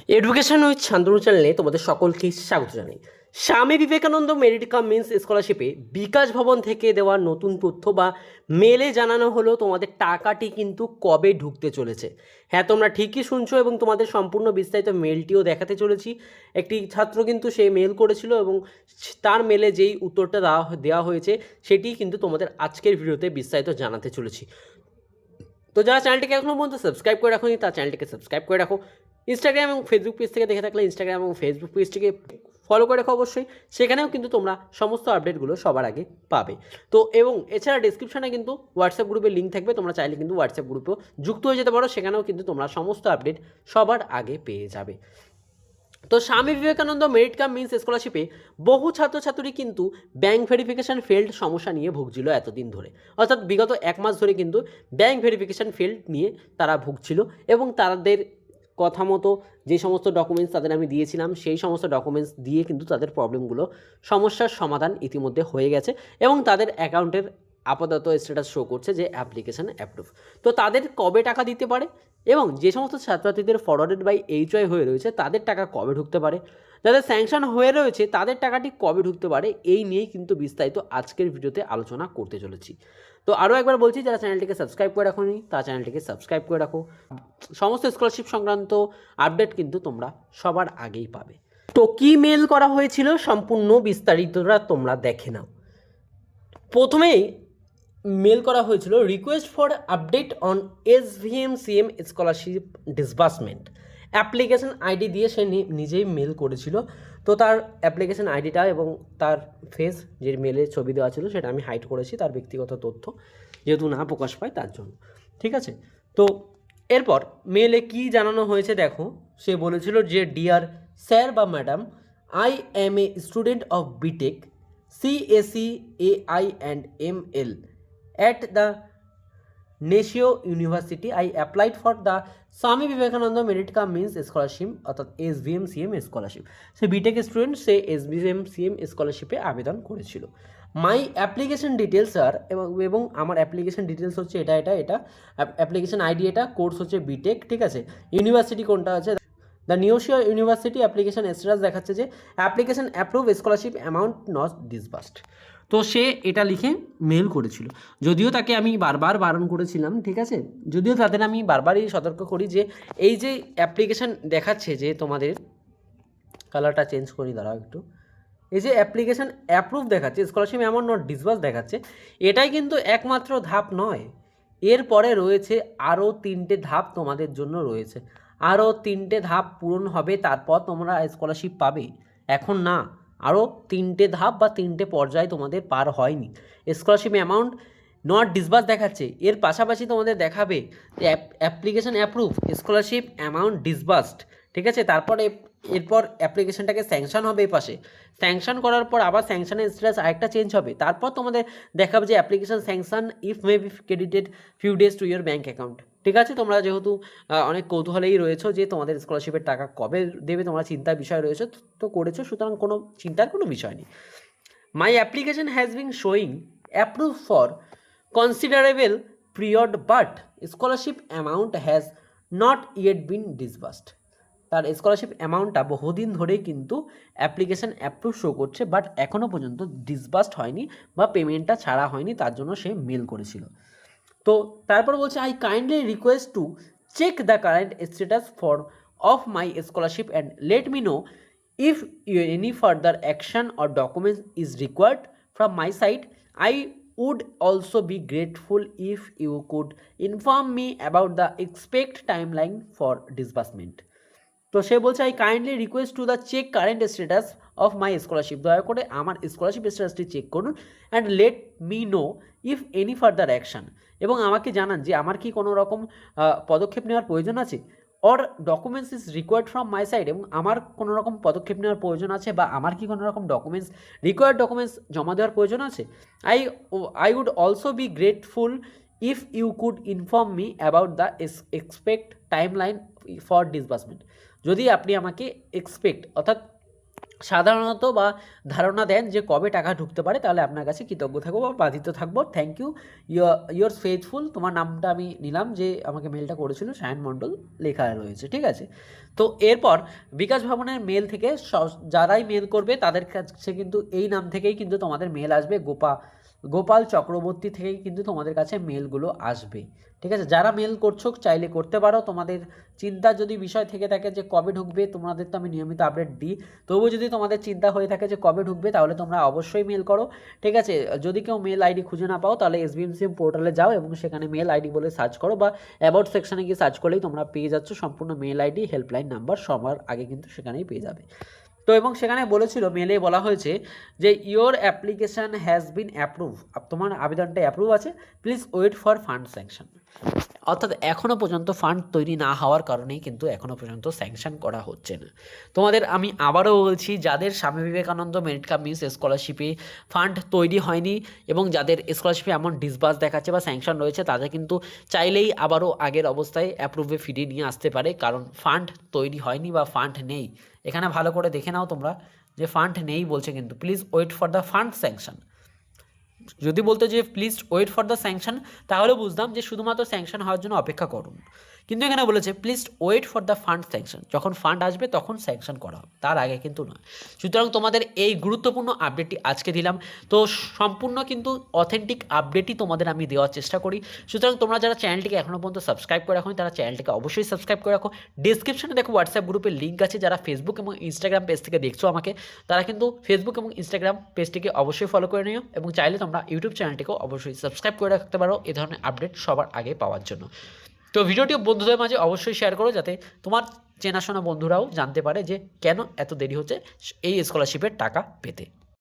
Education with Shantanu চ্যানেলে তোমাদের সকলকে স্বাগত জানাই। স্বামী বিবেকানন্দ মেরিট কাম মিন্স স্কলারশিপে বিকাশ ভবন থেকে দেওয়া নতুন তথ্য বা মেলে জানানো হলো তোমাদের টাকাটি কিন্তু কবে ঢুকতে চলেছে। হ্যাঁ, তোমরা ঠিকই শুনছো এবং তোমাদের সম্পূর্ণ বিস্তারিত মেলটিও দেখাতে চলেছি। একটি ছাত্র কিন্তু সে মেল করেছিল এবং তার মেলে যেই উত্তরটা দেওয়া হয়েছে সেটি কিন্তু তোমাদের আজকের ভিডিওতে বিস্তারিত জানাতে চলেছি। তো যারা চ্যানেলটিকে এখনও পর্যন্ত সাবস্ক্রাইব করে রাখোনি তার চ্যানেলটিকে সাবস্ক্রাইব করে রাখো। ইনস্টাগ্রাম এবং ফেসবুক পেজ থেকে দেখে থাকলে ইনস্টাগ্রাম এবং ফেসবুক পেজটিকে ফলো করে রাখো অবশ্যই। সেখানেও কিন্তু তোমরা সমস্ত আপডেটগুলো সবার আগে পাবে। তো এবং এছাড়া ডিসক্রিপশানে কিন্তু হোয়াটসঅ্যাপ গ্রুপের লিঙ্ক থাকবে, তোমরা চাইলে কিন্তু হোয়াটসঅ্যাপ গ্রুপেও যুক্ত হয়ে যেতে পারো, সেখানেও কিন্তু তোমরা সমস্ত আপডেট সবার আগে পেয়ে যাবে। তো স্বামী বিবেকানন্দ মেরিট কাম মিন্স স্কলারশিপে বহু ছাত্রছাত্রী কিন্তু ব্যাঙ্ক ভেরিফিকেশান ফেল্ড সমস্যা নিয়ে ভুগছিল এতদিন ধরে, অর্থাৎ বিগত 1 মাস ধরে কিন্তু ব্যাঙ্ক ভেরিফিকেশান ফেল্ড নিয়ে তারা ভুগছিল এবং তাদের কথা মতো যে সমস্ত ডকুমেন্টস তাদের আমি দিয়েছিলাম সেই সমস্ত ডকুমেন্টস দিয়ে কিন্তু তাদের প্রবলেমগুলো সমস্যার সমাধান ইতিমধ্যে হয়ে গেছে এবং তাদের অ্যাকাউন্টের আপাতত স্ট্যাটাস শো করছে যে অ্যাপ্লিকেশান অ্যাপ্রুভ। তো তাদের কবে টাকা দিতে পারে এবং যে সমস্ত ছাত্রছাত্রীদের ফরওয়ার্ডেড বাই এইচওয়াই হয়ে রয়েছে তাদের টাকা কবে ঢুকতে পারে, যাদের স্যাংশন হয়ে রয়েছে তাদের টাকাটি কবে ঢুকতে পারে, এই নিয়েই কিন্তু বিস্তারিত আজকের ভিডিওতে আলোচনা করতে চলেছি। তো আরও একবার বলছি, যারা চ্যানেলটিকে সাবস্ক্রাইব করে রাখোনি তারা চ্যানেলটিকে সাবস্ক্রাইব করে রাখো। সমস্ত স্কলারশিপ সংক্রান্ত আপডেট কিন্তু তোমরা সবার আগেই পাবে। তো কী মেল করা হয়েছিল সম্পূর্ণ বিস্তারিতটা তোমরা দেখে নাও। প্রথমেই মেল করা হয়েছিল request for update on SVMCM scholarship disbursement. Application ID দিয়ে সে নিজেই মেল করেছিল। তো তার অ্যাপ্লিকেশন আইডিটা এবং তার ফেস যে মেলে ছবি দেওয়া ছিল সেটা আমি হাইড করেছি, তার ব্যক্তিগত তথ্য যেহেতু না প্রকাশ পায় তার জন্য। ঠিক আছে, তো এরপর মেলে কি জানানো হয়েছে দেখো। সে বলেছিল যে ডিয়ার স্যার বা madam, I am a student of BTech CSE AI and ML at the Nashio University. I applied for the Swami Vivekananda Merit Cum Means Scholarship অর্থাৎ SVMCM স্কলারশিপ। সে বিটেক স্টুডেন্ট, সে SVMCM স্কলারশিপে আবেদন করেছিল। মাই application details আর এবং আমার application details হচ্ছে এটা application ID এটা, course হচ্ছে BTech. ঠিক আছে, ইউনিভার্সিটি কোনটা আছে, the Neotia university. Application status দেখাচ্ছে যে application approve, scholarship amount not disbursed. তো সে এটা লিখে মেল করেছিল, যদিও তাকে আমি বারবার বারণ করেছিলাম। ঠিক আছে, যদিও তাদের আমি বারবারই সতর্ক করি যে এই যে অ্যাপ্লিকেশন দেখাচ্ছে যে তোমাদের কালারটা চেঞ্জ করি দাঁড়াও একটু, এই যে অ্যাপ্লিকেশন অ্যাপ্রুভ দেখাচ্ছে, স্কলারশিপ অ্যামাউন্ট নট ডিসবার্স দেখাচ্ছে, এটাই কিন্তু একমাত্র ধাপ নয়। এরপরে রয়েছে আরও 3টে ধাপ তোমাদের জন্য রয়েছে। আরও 3টে ধাপ পূরণ হবে তারপর তোমরা স্কলারশিপ পাবে, এখন না। আরও 3টে ধাপ বা 3টে পর্যায়ে তোমাদের পার হয়নি। স্কলারশিপ অ্যামাউন্ট নট ডিসবার্স দেখাচ্ছে, এর পাশাপাশি তোমাদের দেখাবে application approve, scholarship amount disbursed. ঠিক আছে, তারপরে এরপর অ্যাপ্লিকেশনটাকে স্যাংশন হবে, এই পাশে স্যাংশন করার পর আবার স্যাংশনের স্ট্যাটাস আরেকটা চেঞ্জ হবে, তারপর তোমাদের দেখাবে যে application sanction if may be credited few days to your bank account. ঠিক আছে, তোমরা যেহেতু অনেক কৌতূহলেই রয়েছো যে তোমাদের স্কলারশিপের টাকা কবে দেবে, তোমরা চিন্তার বিষয় রয়েছে তো করেছো, সুতরাং কোনো চিন্তার কোনো বিষয় নেই। My application has been showing approve for considerable period but scholarship amount has not yet been disbursed. তার স্কলারশিপ অ্যামাউন্টটা বহুদিন ধরেই কিন্তু অ্যাপ্লিকেশান অ্যাপ্রুভ শো করছে, বাট এখনও পর্যন্ত ডিসবার্সড হয়নি বা পেমেন্টটা ছাড়া হয়নি, তার জন্য সে মেল করেছিল। তো তারপর বলছে I kindly request to check the current status for of my scholarship and let me know if any further action or documents is required from my side. I would also be grateful if you could inform me about the expect timeline for disbursement. তো সে বলছে I kindly request to the check current status of my scholarship, দয়া করে আমার scholarship স্ট্যাটাসটি check করুন, and let me know if any further action, এবং আমাকে জানান যে আমার কি কোনো রকম পদক্ষেপ নেওয়ার প্রয়োজন আছে, or documents is required from my side, এবং আমার কোনো রকম পদক্ষেপ নেওয়ার প্রয়োজন আছে বা আমার কি কোনো রকম ডকুমেন্টস রিকোয়ার্ড ডকুমেন্টস জমা দেওয়ার প্রয়োজন আছে। I would also be grateful if you could inform me about the expect timeline for disbursement. যদি আপনি আমাকে এক্সপেক্ট অর্থাৎ সাধারণত বা ধারণা দেন যে কবে টাকা ঢুকতে পারে, তাহলে আপনার কাছে কৃতজ্ঞ থাকবো বা বাধিত থাকবো। Thank you, your faithful. তোমার নামটা আমি নিলাম যে আমাকে মেলটা করেছিল, সায়ন মণ্ডল লেখা রয়েছে, ঠিক আছে। তো এরপর বিকাশ ভবনের মেল থেকে যারাই মেল করবে তাদের কাছে কিন্তু এই নাম থেকেই কিন্তু তোমাদের মেল আসবে, গোপাল চক্রবর্তী থেকেই কিন্তু তোমাদের কাছে মেলগুলো আসবে, ঠিক আছে। যারা মেল করছো চাইলে করতে পারো। তোমাদের চিন্তার যদি বিষয় থেকে থাকে যে কবে ঢুকবে, তোমাদের তো আমি নিয়মিত আপডেট দিই, তবুও যদি তোমাদের চিন্তা হয়ে থাকে যে কবে ঢুকবে, তাহলে তোমরা অবশ্যই মেল করো, ঠিক আছে। যদি কেউ মেল আইডি খুঁজে না পাও, তাহলে SBMCM পোর্টালে যাও এবং সেখানে মেল আইডি বলে সার্চ করো, বা অ্যাবাউট সেকশনে গিয়ে সার্চ করলেই তোমরা পেয়ে যাচ্ছ সম্পূর্ণ মেল আইডি, হেল্পলাইন নাম্বার সবার আগে কিন্তু সেখানেই পেয়ে যাবে। তো এবং সেখানে বলেছিল, মেলে বলা হয়েছে যে your application has been approve, তোমার আবেদনটা অ্যাপ্রুভ আছে, please wait for fund sanction. অর্থাৎ এখনও পর্যন্ত ফান্ড তৈরি না হওয়ার কারণেই কিন্তু এখনও পর্যন্ত স্যাংশন করা হচ্ছে না। তোমাদের আমি আবারও বলছি, যাদের Swami Vivekananda merit cum means স্কলারশিপে ফান্ড তৈরি হয়নি এবং যাদের স্কলারশিপে এমন ডিসবার্স দেখাচ্ছে বা স্যাংশন রয়েছে, তাদের কিন্তু চাইলেই আবারও আগের অবস্থায় অ্যাপ্রুভে ফিরিয়ে নিয়ে আসতে পারে, কারণ ফান্ড তৈরি হয়নি বা ফান্ড নেই। এখানে ভালো করে দেখে নাও তোমরা যে ফান্ড নেই বলছে, কিন্তু please wait for the fund sanction. যদি বলতো যে please wait for the sanction, তাহলে বুঝতাম যে শুধুমাত্র স্যাংশন হওয়ার জন্য অপেক্ষা করুন, কিন্তু এখানে বলেছে please wait for the fund sanction, যখন ফান্ড আসবে তখন স্যাংশন করা হবে, তার আগে কিন্তু নয়। সুতরাং তোমাদের এই গুরুত্বপূর্ণ আপডেটটি আজকে দিলাম। তো সম্পূর্ণ কিন্তু অথেন্টিক আপডেটই তোমাদের আমি দেওয়ার চেষ্টা করি। সুতরাং তোমরা যারা চ্যানেলটিকে এখনও পর্যন্ত সাবস্ক্রাইব করে রাখো, তারা চ্যানেলটিকে অবশ্যই সাবস্ক্রাইব করে রাখো। ডিসক্রিপশনে দেখো হোয়াটসঅ্যাপ গ্রুপের লিঙ্ক আছে। যারা ফেসবুক এবং ইনস্টাগ্রাম পেজ থেকে দেখছো আমাকে, তারা কিন্তু ফেসবুক এবং ইনস্টাগ্রাম পেজটিকে অবশ্যই ফলো করে নিও, এবং চাইলে তোমরা ইউটিউব চ্যানেলটিকেও অবশ্যই সাবস্ক্রাইব করে রাখতে পারো এই ধরনের আপডেট সবার আগে পাওয়ার জন্য। তো ভিডিওটি বন্ধুদের মাঝে অবশ্যই শেয়ার করো, যাতে তোমার চেনাশোনা বন্ধুরাও জানতে পারে যে কেন এত দেরি হচ্ছে এই স্কলারশিপের টাকা পেতে।